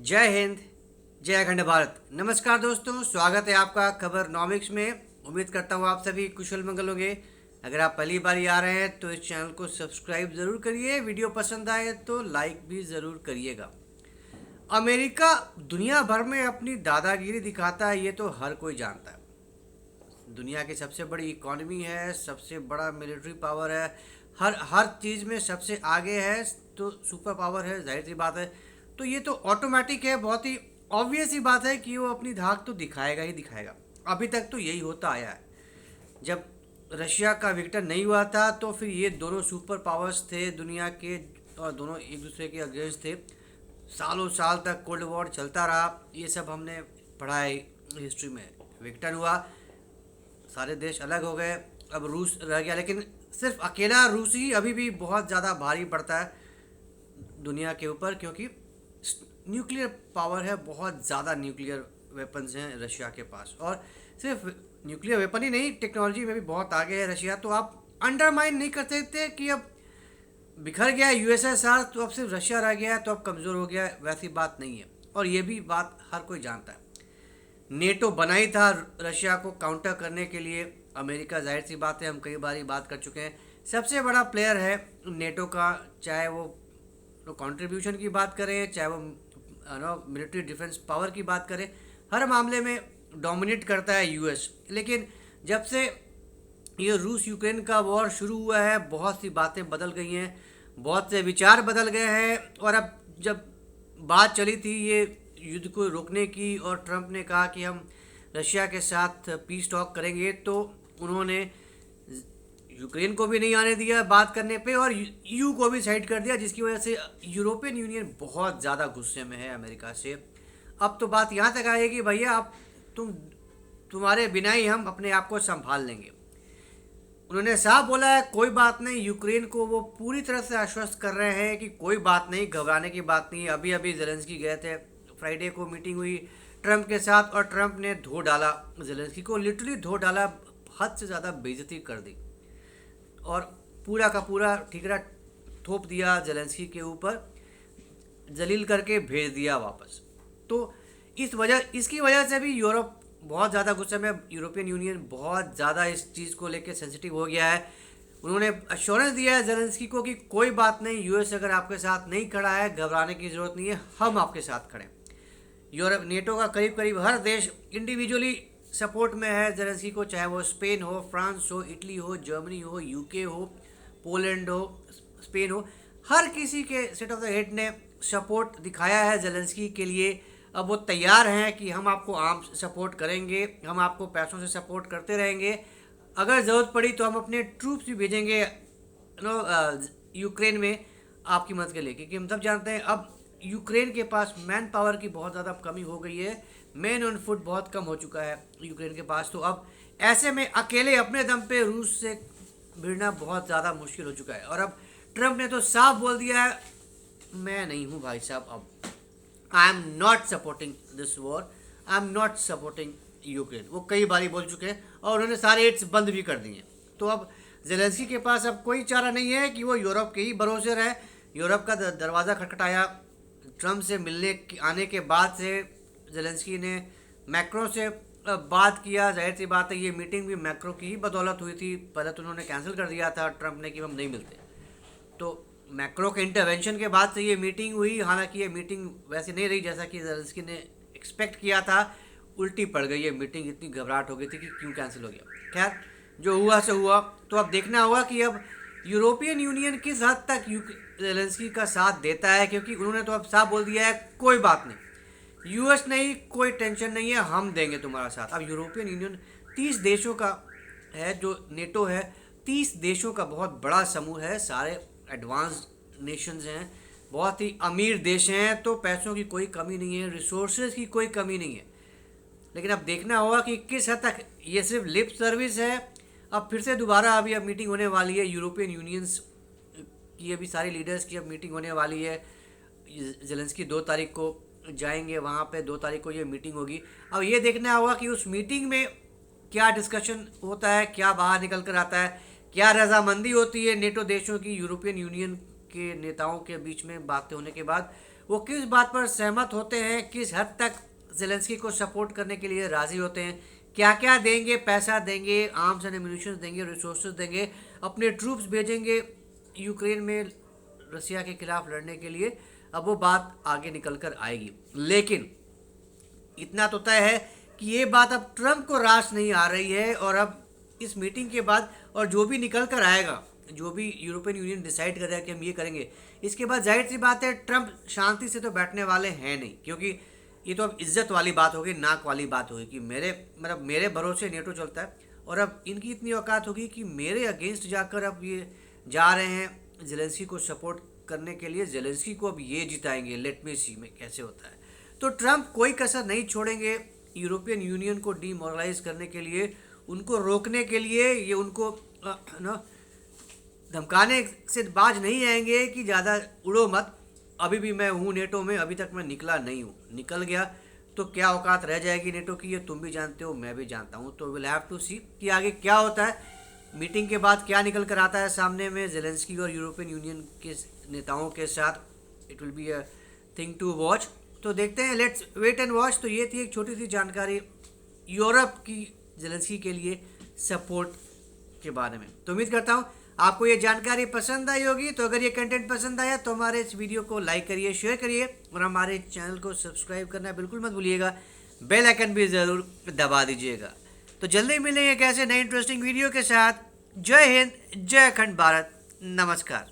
जय हिंद। जय अखंड भारत। नमस्कार दोस्तों, स्वागत है आपका खबर नॉमिक्स में। उम्मीद करता हूँ आप सभी कुशल मंगल होंगे। अगर आप पहली बार ही आ रहे हैं तो इस चैनल को सब्सक्राइब ज़रूर करिए। वीडियो पसंद आए तो लाइक भी ज़रूर करिएगा। अमेरिका दुनिया भर में अपनी दादागिरी दिखाता है, ये तो हर कोई जानता है। दुनिया की सबसे बड़ी इकॉनमी है, सबसे बड़ा मिलिट्री पावर है, हर हर चीज़ में सबसे आगे है, तो सुपर पावर है, जाहिर सी बात है। तो ये तो ऑटोमेटिक है, बहुत ही ऑब्वियस ही बात है कि वो अपनी धाक तो दिखाएगा ही दिखाएगा। अभी तक तो यही होता आया है। जब रशिया का विक्टर नहीं हुआ था तो फिर ये दोनों सुपर पावर्स थे दुनिया के, और दोनों एक दूसरे के अगेंस्ट थे। सालों साल तक कोल्ड वॉर चलता रहा, ये सब हमने पढ़ा है हिस्ट्री में। विक्टर हुआ, सारे देश अलग हो गए, अब रूस रह गया, लेकिन सिर्फ अकेला रूस ही अभी भी बहुत ज़्यादा भारी पड़ता है दुनिया के ऊपर, क्योंकि न्यूक्लियर पावर है, बहुत ज़्यादा न्यूक्लियर वेपन्स हैं रशिया के पास। और सिर्फ न्यूक्लियर वेपन ही नहीं, टेक्नोलॉजी में भी बहुत आगे है रशिया। तो आप अंडरमाइन नहीं कर सकते कि अब बिखर गया यूएसएसआर तो अब सिर्फ रशिया रह गया है तो अब कमज़ोर हो गया, वैसी बात नहीं है। और ये भी बात हर कोई जानता है। नेटो बना ही था रशिया को काउंटर करने के लिए। अमेरिका, जाहिर सी बात है, हम कई बार बात कर चुके हैं, सबसे बड़ा प्लेयर है नेटो का। चाहे वो कंट्रीब्यूशन की बात करें, चाहे वो मिलिट्री डिफेंस पावर की बात करें, हर मामले में डोमिनेट करता है यूएस। लेकिन जब से ये रूस यूक्रेन का वॉर शुरू हुआ है, बहुत सी बातें बदल गई हैं, बहुत से विचार बदल गए हैं। और अब जब बात चली थी ये युद्ध को रोकने की और ट्रंप ने कहा कि हम रशिया के साथ पीस टॉक करेंगे, तो उन्होंने यूक्रेन को भी नहीं आने दिया बात करने पे और यू को भी साइड कर दिया, जिसकी वजह से यूरोपियन यूनियन बहुत ज़्यादा गुस्से में है अमेरिका से। अब तो बात यहाँ तक आएगी, भैया आप तुम्हारे बिना ही हम अपने आप को संभाल लेंगे। उन्होंने साफ बोला है कोई बात नहीं, यूक्रेन को वो पूरी तरह से आश्वस्त कर रहे हैं कि कोई बात नहीं, घबराने की बात नहीं। अभी अभी जेलेंस्की गए थे, फ्राइडे को मीटिंग हुई ट्रंप के साथ, और ट्रंप ने धो डाला जेलेंस्की को, लिटरली धो डाला, हद से ज़्यादा बेइज्जती कर दी और पूरा का पूरा ठीकरा थोप दिया जेलेंस्की के ऊपर, जलील करके भेज दिया वापस। तो इसकी वजह से भी यूरोप बहुत ज़्यादा गुस्से में, यूरोपियन यूनियन बहुत ज़्यादा इस चीज़ को लेकर सेंसिटिव हो गया है। उन्होंने अश्योरेंस दिया है जेलेंस्की को कि कोई बात नहीं, यूएस अगर आपके साथ नहीं खड़ा है, घबराने की ज़रूरत नहीं है, हम आपके साथ खड़े हैं। यूरोप नेटो का करीब करीब हर देश इंडिविजुअली सपोर्ट में है जेलेंस्की को, चाहे वो स्पेन हो, फ्रांस हो, इटली हो, जर्मनी हो, यूके हो, पोलैंड हो, स्पेन हो, हर किसी के स्टेट ऑफ द हेड ने सपोर्ट दिखाया है जेलेंस्की के लिए। अब वो तैयार हैं कि हम आपको आर्म सपोर्ट करेंगे, हम आपको पैसों से सपोर्ट करते रहेंगे, अगर ज़रूरत पड़ी तो हम अपने ट्रूप्स भी भेजेंगे यूक्रेन में आपकी मदद के लिए, क्योंकि हम सब जानते हैं अब यूक्रेन के पास मैन पावर की बहुत ज़्यादा कमी हो गई है, मैन ऑन फुट बहुत कम हो चुका है यूक्रेन के पास। तो अब ऐसे में अकेले अपने दम पे रूस से भिड़ना बहुत ज़्यादा मुश्किल हो चुका है। और अब ट्रंप ने तो साफ बोल दिया है, मैं नहीं हूँ भाई साहब, अब I am not supporting this war, I am not supporting Ukraine. वो कई बारी बोल चुके हैं और उन्होंने सारे एड्स बंद भी कर दिए। तो अब जेलेंस्की के पास अब कोई चारा नहीं है कि वो यूरोप के ही भरोसे रहे। यूरोप का दरवाज़ा खटखटाया ट्रंप से मिलने आने के बाद से। जेलेंस्की ने मैक्रो से बात किया, जाहिर सी बात है ये मीटिंग भी मैक्रो की ही बदौलत हुई थी। पहले तो उन्होंने कैंसिल कर दिया था ट्रंप ने कि हम नहीं मिलते, तो मैक्रो के इंटरवेंशन के बाद से ये मीटिंग हुई। हालांकि ये मीटिंग वैसे नहीं रही जैसा कि जेलेंस्की ने एक्सपेक्ट किया था, उल्टी पड़ गई ये मीटिंग, इतनी घबराहट हो गई थी कि क्यों कैंसिल हो गया। खैर, जो हुआ सो हुआ। तो अब देखना होगा कि अब यूरोपियन यूनियन किस हद तक जेलेंस्की का साथ देता है, क्योंकि उन्होंने तो अब साफ बोल दिया है कोई बात नहीं, यूएस नहीं, कोई टेंशन नहीं है, हम देंगे तुम्हारा साथ। अब यूरोपियन यूनियन 30 देशों का है, जो नेटो है 30 देशों का बहुत बड़ा समूह है, सारे एडवांस नेशंस हैं, बहुत ही अमीर देश हैं, तो पैसों की कोई कमी नहीं है, रिसोर्सेज की कोई कमी नहीं है। लेकिन अब देखना होगा कि किस हद तक ये सिर्फ लिप सर्विस है। अब फिर से दोबारा अभी अब मीटिंग होने वाली है यूरोपियन यूनियंस की, अभी सारे लीडर्स की अब मीटिंग होने वाली है। जेलेंस्की 2 तारीख को जाएंगे वहाँ पे, 2 तारीख को ये मीटिंग होगी। अब ये देखना होगा कि उस मीटिंग में क्या डिस्कशन होता है, क्या बाहर निकल कर आता है, क्या रजामंदी होती है नेटो देशों की यूरोपियन यूनियन के नेताओं के बीच में बातें होने के बाद। वो किस बात पर सहमत होते हैं, किस हद तक जेलेंस्की को सपोर्ट करने के लिए राज़ी होते हैं, क्या क्या देंगे, पैसा देंगे, आर्म्स एंड एम्यूनिशन देंगे, रिसोर्सेज देंगे, अपने ट्रूप्स भेजेंगे यूक्रेन में रसिया के खिलाफ लड़ने के लिए। अब वो बात आगे निकल कर आएगी, लेकिन इतना तो तय है कि ये बात अब ट्रंप को रास नहीं आ रही है। और अब इस मीटिंग के बाद और जो भी निकल कर आएगा, जो भी यूरोपियन यूनियन डिसाइड करेगा कि हम ये करेंगे, इसके बाद जाहिर सी बात है ट्रंप शांति से तो बैठने वाले हैं नहीं, क्योंकि ये तो अब इज्जत वाली बात होगी, नाक वाली बात होगी कि मेरे भरोसे नेटो चलता है। और अब इनकी इतनी औकात होगी कि मेरे अगेंस्ट जाकर अब ये जा रहे हैं जेलेंस्की को सपोर्ट करने के लिए, जेलेंस्की को अब ये जिताएंगे, लेट मी सी में कैसे होता है। तो ट्रंप कोई कसर नहीं छोड़ेंगे यूरोपियन यूनियन को डीमोरलाइज करने के लिए, उनको रोकने के लिए। ये उनको ना धमकाने से बाज नहीं आएंगे कि ज़्यादा उड़ो मत, अभी भी मैं हूँ नेटो में, अभी तक मैं निकला नहीं हूँ, निकल गया तो क्या औकात रह जाएगी नेटो की, ये तुम भी जानते हो, मैं भी जानता हूँ। तो विल हैव टू सी कि आगे क्या होता है, मीटिंग के बाद क्या निकल कर आता है सामने में जेलेंस्की और यूरोपियन यूनियन के नेताओं के साथ। It will be a thing to watch. तो देखते हैं, लेट्स वेट एंड वॉच। तो ये थी एक छोटी सी जानकारी यूरोप की जेलेंस्की के लिए सपोर्ट के बारे में। तो उम्मीद करता हूँ आपको ये जानकारी पसंद आई होगी। तो अगर ये कंटेंट पसंद आया तो हमारे इस वीडियो को लाइक करिए, शेयर करिए और हमारे चैनल को सब्सक्राइब करना बिल्कुल मत भूलिएगा। बेल आइकन भी ज़रूर दबा दीजिएगा। तो जल्दी मिलेंगे एक ऐसे नए इंटरेस्टिंग वीडियो के साथ। जय हिंद, जय अखंड भारत, नमस्कार।